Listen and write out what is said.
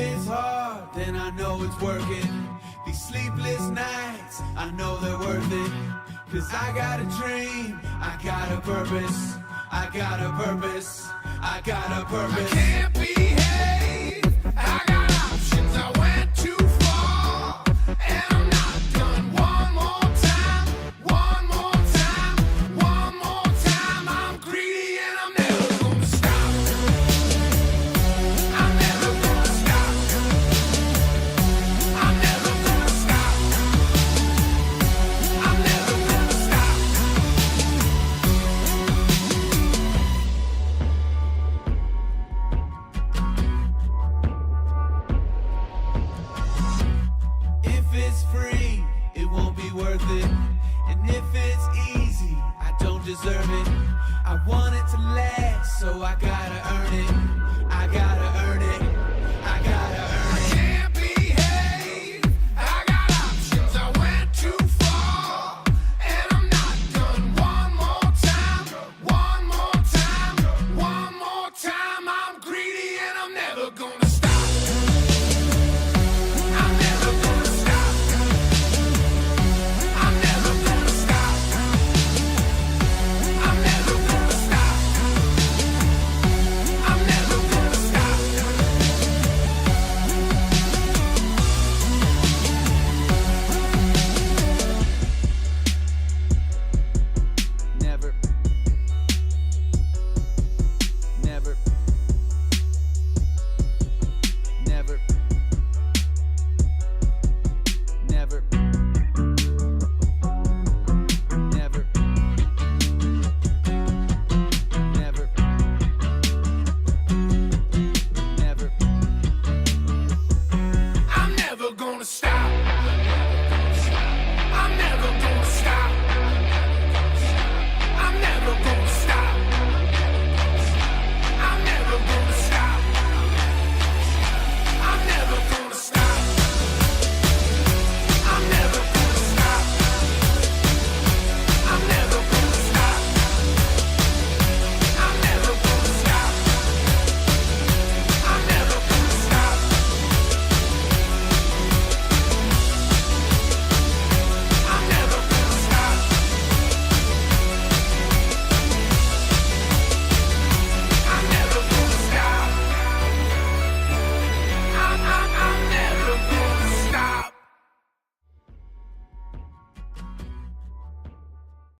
it's hard, then I know it's working. These sleepless nights, I know they're worth it. Cause I got a dream, I got a purpose. I got a purpose, I got a purpose. I can't behave, I got options, I went too far. And I'm not done. One more time, one more time, one more time. I'm greedy and I'm never gonna stop. I'm never gonna stop. I'm never gonna stop. I'm never gonna stop. If it's free, it won't be worth it. And if it's easy, I don't deserve it. I want it to last, so I gotta earn it. I gotta